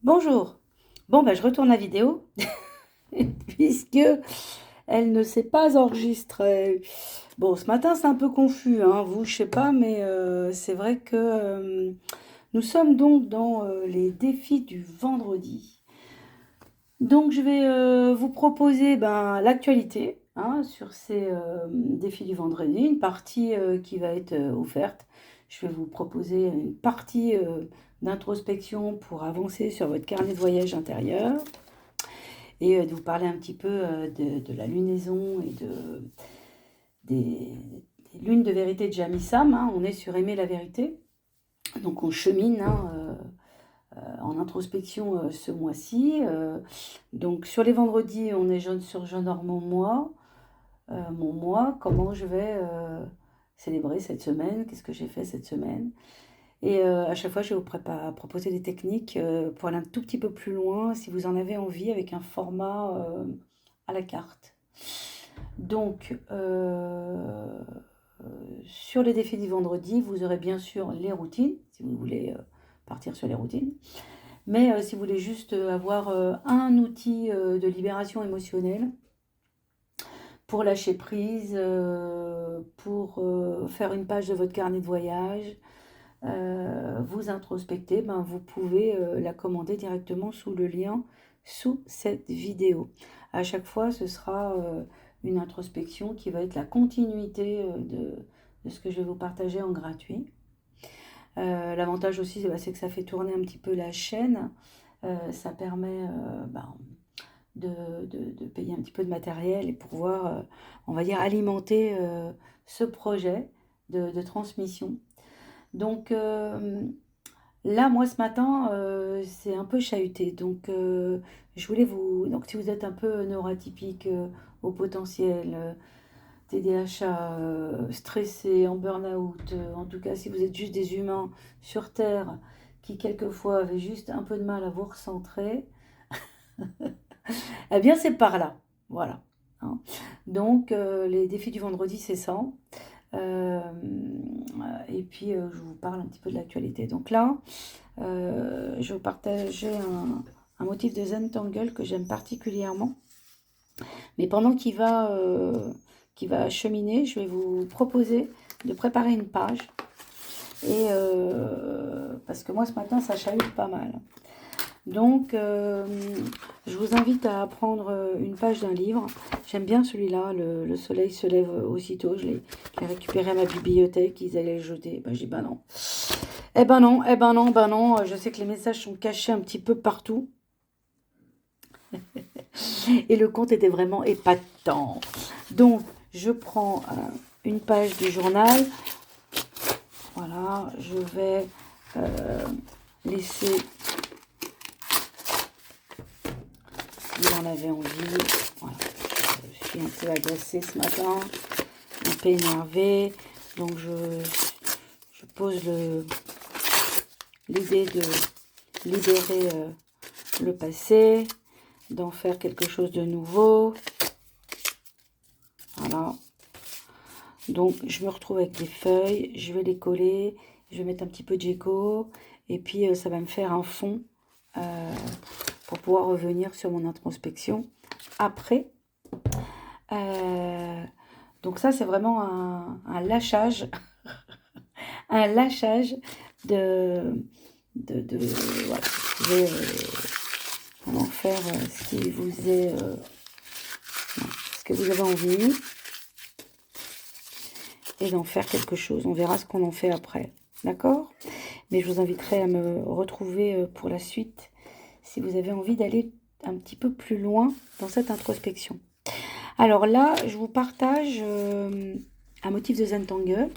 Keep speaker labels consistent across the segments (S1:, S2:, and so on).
S1: Bonjour. Bon, je retourne la vidéo puisque elle ne s'est pas enregistrée. Bon, ce matin, c'est un peu confus, hein, vous, je sais pas, mais c'est vrai que nous sommes donc dans les défis du vendredi. Donc, je vais vous proposer l'actualité hein, sur ces défis du vendredi, une partie qui va être offerte. Je vais vous proposer une partie d'introspection pour avancer sur votre carnet de voyage intérieur et de vous parler un petit peu de la lunaison et des, des lunes de vérité de Jamissam. Hein. On est sur Aimer la vérité. Donc on chemine hein, en introspection ce mois-ci. Donc sur les vendredis, on est sur j'honore mon mois, comment je vais célébrer cette semaine, qu'est-ce que j'ai fait cette semaine. Et à chaque fois, je vais vous proposer des techniques pour aller un tout petit peu plus loin, si vous en avez envie, avec un format à la carte. Donc, sur les défis du vendredi, vous aurez bien sûr les routines, si vous voulez partir sur les routines. Mais si vous voulez juste avoir un outil de libération émotionnelle pour lâcher prise, pour faire une page de votre carnet de voyage, vous introspecter, vous pouvez la commander directement sous le lien sous cette vidéo. À chaque fois, ce sera une introspection qui va être la continuité de ce que je vais vous partager en gratuit. L'avantage aussi, c'est que ça fait tourner un petit peu la chaîne. Ça permet de payer un petit peu de matériel et pouvoir, on va dire, alimenter ce projet de transmission. Donc, là, moi, ce matin, c'est un peu chahuté. Donc, je voulais vous. Donc, si vous êtes un peu neuroatypique au potentiel, TDAH, stressé, en burn-out, en tout cas, si vous êtes juste des humains sur Terre qui, quelquefois, avaient juste un peu de mal à vous recentrer, eh bien, c'est par là. Voilà. Hein. Donc, les défis du vendredi, c'est ça. Euh, et puis, je vous parle un petit peu de l'actualité. Donc là, je vais vous partager un motif de Zentangle que j'aime particulièrement. Mais pendant qu'il va cheminer, je vais vous proposer de préparer une page. Et parce que moi, ce matin, ça chahute pas mal. Donc, je vous invite à prendre une page d'un livre. J'aime bien celui-là, le soleil se lève aussitôt. Je l'ai récupéré à ma bibliothèque, ils allaient le jeter. Ben, j'ai dit, ben non. Eh ben non, eh ben non, ben non. Je sais que les messages sont cachés un petit peu partout. Et le compte était vraiment épatant. Donc, je prends une page du journal. Voilà, je vais laisser, s'il en avait envie. Voilà, je suis un peu agacée ce matin, un peu énervée. Donc, je pose l'idée de libérer le passé, d'en faire quelque chose de nouveau. Voilà. Donc, je me retrouve avec des feuilles, je vais les coller, je vais mettre un petit peu de gecko, et puis ça va me faire un fond euh, pour pouvoir revenir sur mon introspection après. Euh, donc ça, c'est vraiment un lâchage, un lâchage de voilà, vous pouvez vraiment faire ce qui vous est, ce que vous avez envie, et d'en faire quelque chose. On verra ce qu'on en fait après. D'accord? Mais je vous inviterai à me retrouver pour la suite si vous avez envie d'aller un petit peu plus loin dans cette introspection. Alors là, je vous partage un motif de Zentangle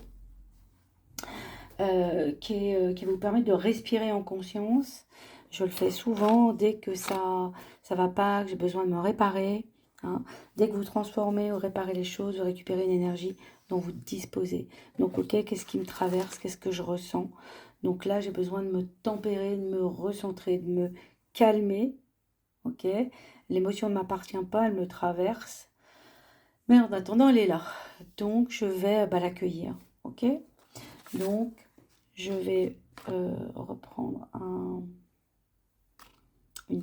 S1: qui vous permet de respirer en conscience. Je le fais souvent dès que ça va pas, que j'ai besoin de me réparer. Hein. Dès que vous transformez ou réparez les choses, vous récupérez une énergie dont vous disposez. Donc, ok, qu'est-ce qui me traverse? Qu'est-ce que je ressens? Donc là, j'ai besoin de me tempérer, de me recentrer, de me calmer. Ok? L'émotion ne m'appartient pas, elle me traverse. Mais en attendant, elle est là. Donc, je vais l'accueillir. Ok? Donc, je vais reprendre un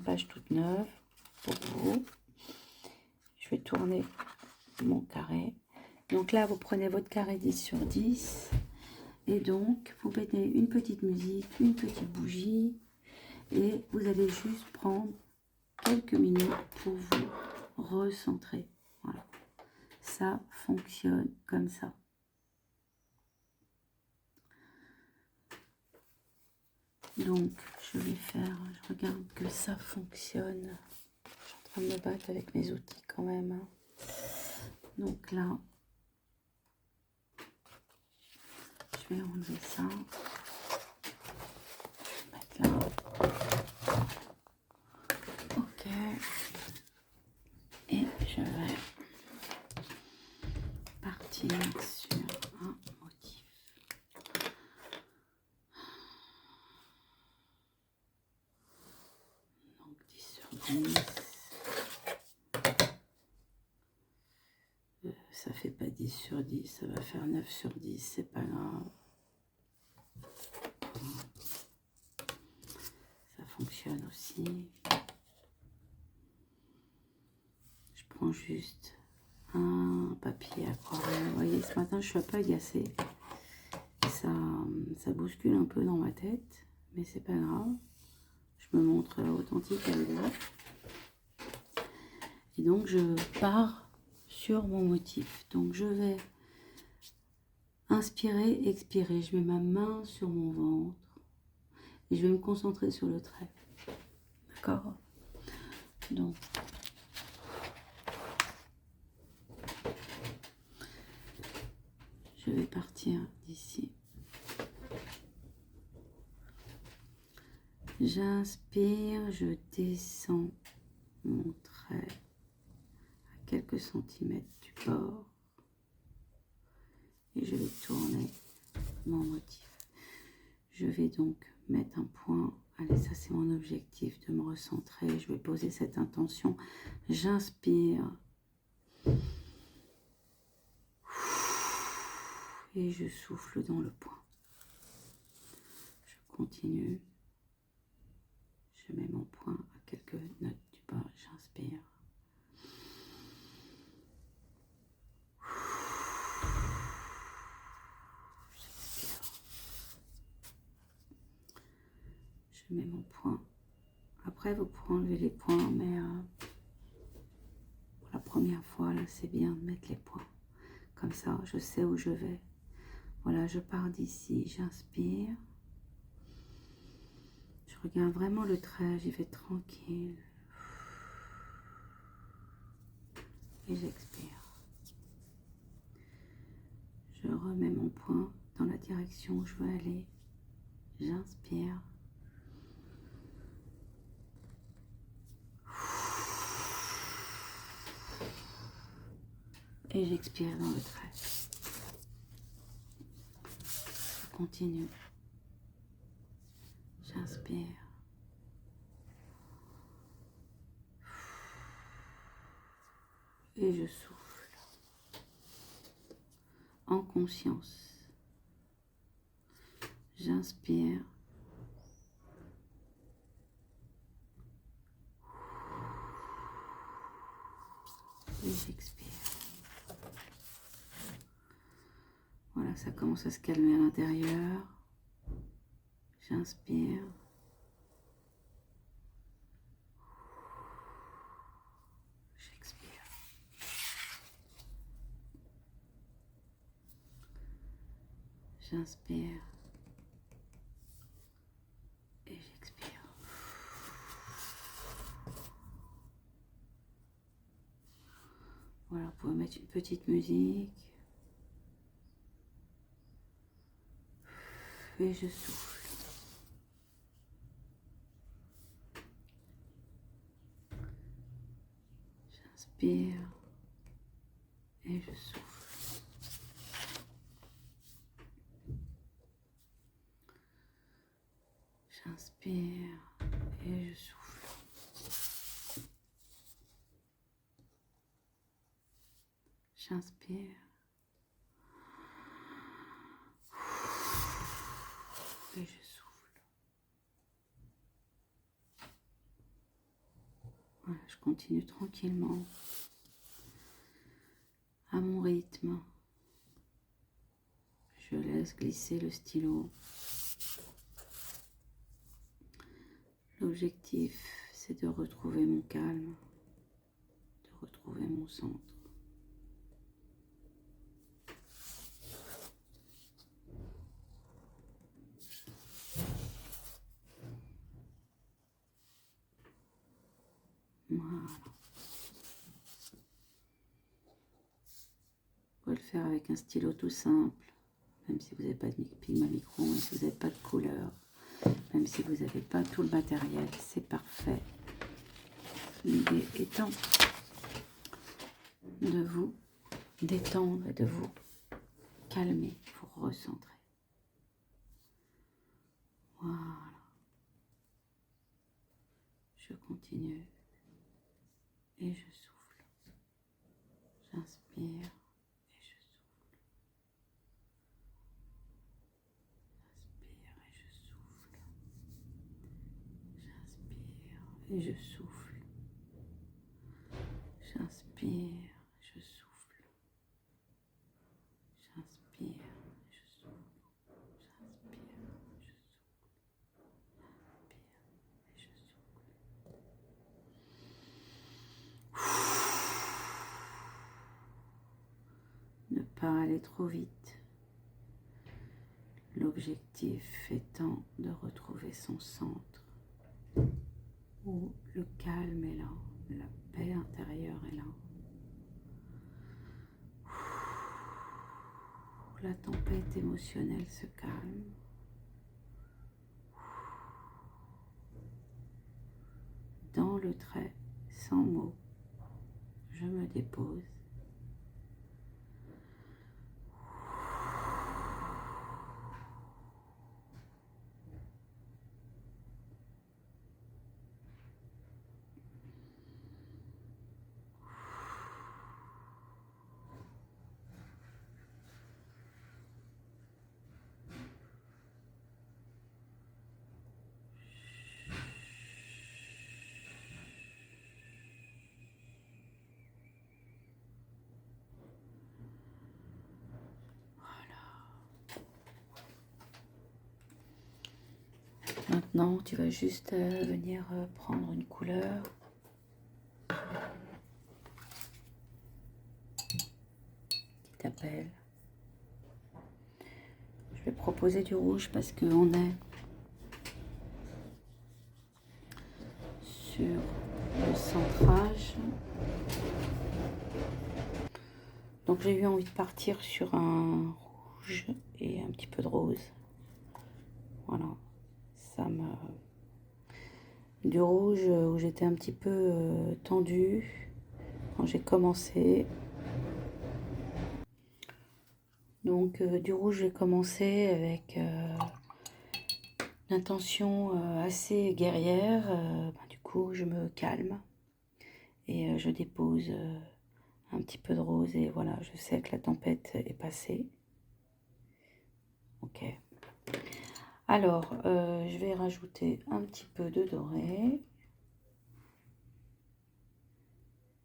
S1: page toute neuve pour vous. Je vais tourner mon carré. Donc là, vous prenez votre carré 10 sur 10. Et donc, vous mettez une petite musique, une petite bougie. Et vous allez juste prendre quelques minutes pour vous recentrer. Voilà. Ça fonctionne comme ça. Donc, je vais faire, je regarde que ça fonctionne. Je suis en train de me battre avec mes outils quand même. Hein. Donc là, je vais enlever ça. Mettre là. Ok. Et je vais partir sur un motif. Donc 10 sur 10. Ça fait pas 10 sur 10, ça va faire 9 sur 10, c'est pas grave. Ça fonctionne aussi. Je prends juste un papier aquarelle. Vous voyez, ce matin, je suis un peu agacée. Ça bouscule un peu dans ma tête, mais c'est pas grave. Je me montre authentique avec vous. Et donc, je pars sur mon motif. Donc, je vais inspirer, expirer. Je mets ma main sur mon ventre et je vais me concentrer sur le trait. D'accord? Donc, je vais partir d'ici. J'inspire, je descends mon trait à quelques centimètres du bord et je vais tourner mon motif. Je vais donc mettre un point. Allez, ça c'est mon objectif, de me recentrer. Je vais poser cette intention. J'inspire. Et je souffle dans le point. Je continue. Je mets mon point à quelques notes du bas. J'inspire. J'expire. Je mets mon point. Après, vous pouvez enlever les points, mais pour la première fois, là, c'est bien de mettre les points. Comme ça, je sais où je vais. Voilà, je pars d'ici, j'inspire. Je regarde vraiment le trait, j'y vais tranquille. Et j'expire. Je remets mon point dans la direction où je veux aller. J'inspire. Et j'expire dans le trait. Je continue. J'inspire. Et je souffle. En conscience. J'inspire. Et j'expire. Voilà, ça commence à se calmer à l'intérieur. J'inspire. J'expire. J'inspire. Et j'expire. Voilà, vous pouvez mettre une petite musique. Et je souffle. J'inspire. Et je souffle. J'inspire. Et je souffle. J'inspire. Et je souffle. Voilà, je continue tranquillement, à mon rythme. Je laisse glisser le stylo. L'objectif, c'est de retrouver mon calme, de retrouver mon centre. Voilà. Vous pouvez le faire avec un stylo tout simple, même si vous n'avez pas de Pigmamicron, même si vous n'avez pas de couleur, même si vous n'avez pas tout le matériel, c'est parfait. L'idée étant de vous détendre et de vous calmer, vous recentrer. Voilà. Je continue et je souffle. J'inspire et je souffle. J'inspire et je souffle. J'inspire et je souffle. J'inspire, je souffle. J'inspire, je souffle. J'inspire, je souffle. J'inspire et je souffle. Ne pas aller trop vite. L'objectif étant de retrouver son centre, où le calme est là, la paix intérieure est là. La tempête émotionnelle se calme. Dans le trait, sans mots, je me dépose. Maintenant, tu vas juste venir prendre une couleur. Qui t'appelle. Je vais proposer du rouge parce qu'on est sur le centrage. Donc j'ai eu envie de partir sur un rouge et un petit peu de rose. Voilà. Du rouge où j'étais un petit peu tendue quand j'ai commencé. Donc du rouge, j'ai commencé avec une intention assez guerrière. Du coup, je me calme et je dépose un petit peu de rose et voilà, je sais que la tempête est passée. Ok. Alors, je vais rajouter un petit peu de doré.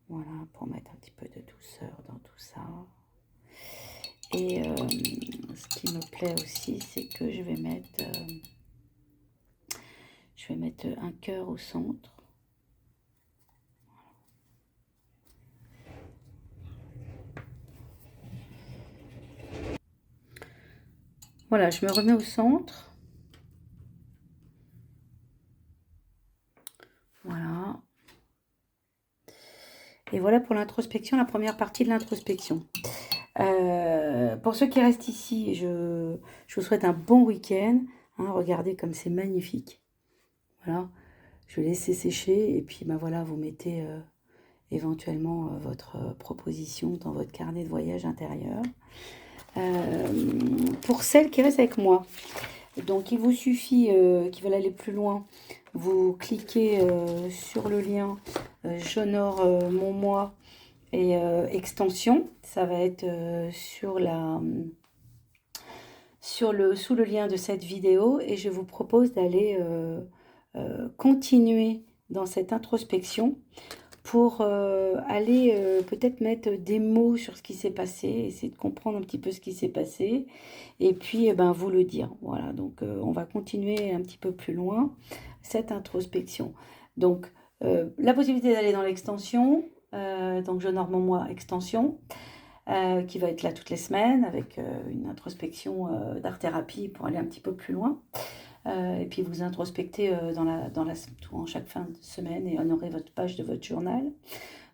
S1: Voilà, pour mettre un petit peu de douceur dans tout ça. Et ce qui me plaît aussi, c'est que je vais mettre un cœur au centre. Voilà, je me remets au centre. Voilà. Et voilà pour l'introspection, la première partie de l'introspection. Pour ceux qui restent ici, je vous souhaite un bon week-end. Hein, regardez comme c'est magnifique. Voilà, je vais laisser sécher et puis ben voilà, vous mettez éventuellement votre proposition dans votre carnet de voyage intérieur. Pour celles qui restent avec moi, donc il vous suffit, qui veulent aller plus loin, vous cliquez sur le lien j'honore mon moi et extension. Ça va être sous le lien de cette vidéo et je vous propose d'aller continuer dans cette introspection pour aller peut-être mettre des mots sur ce qui s'est passé, essayer de comprendre un petit peu ce qui s'est passé, et puis ben, vous le dire. Voilà, donc on va continuer un petit peu plus loin cette introspection. Donc, la possibilité d'aller dans l'extension, donc Je Norme en moi extension, qui va être là toutes les semaines avec une introspection d'art-thérapie pour aller un petit peu plus loin. Et puis vous introspectez en chaque fin de semaine et honorer votre page de votre journal.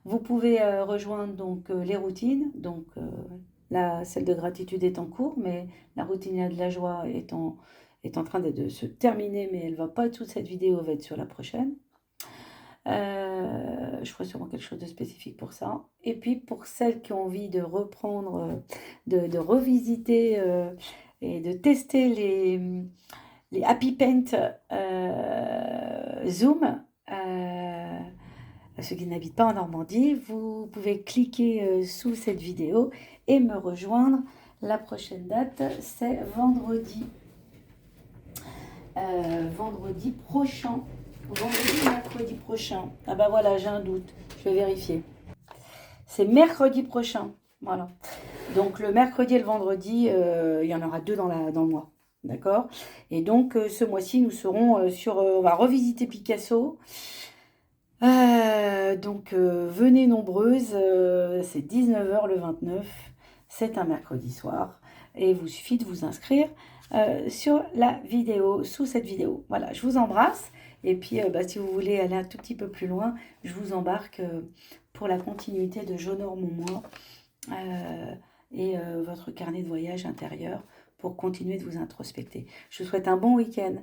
S1: Vous pouvez rejoindre donc les routines. Donc celle de gratitude est en cours, mais la routine de la joie est en train de se terminer, mais elle ne va pas toute cette vidéo, va être sur la prochaine. Je ferai sûrement quelque chose de spécifique pour ça. Et puis pour celles qui ont envie de reprendre, de revisiter et de tester les Happy Paint Zoom, ceux qui n'habitent pas en Normandie, vous pouvez cliquer sous cette vidéo et me rejoindre. La prochaine date, c'est vendredi. Vendredi prochain. Vendredi ou mercredi prochain. Ah bah voilà, j'ai un doute. Je vais vérifier. C'est mercredi prochain. Voilà. Donc le mercredi et le vendredi, il y en aura 2 dans le mois. D'accord? Et donc ce mois-ci, nous serons on va revisiter Picasso. Donc venez nombreuses. C'est 19h le 29. C'est un mercredi soir. Et il vous suffit de vous inscrire sur la vidéo, sous cette vidéo. Voilà, je vous embrasse. Et puis, si vous voulez aller un tout petit peu plus loin, je vous embarque pour la continuité de J'honore mon moi et votre carnet de voyage intérieur pour continuer de vous introspecter. Je vous souhaite un bon week-end.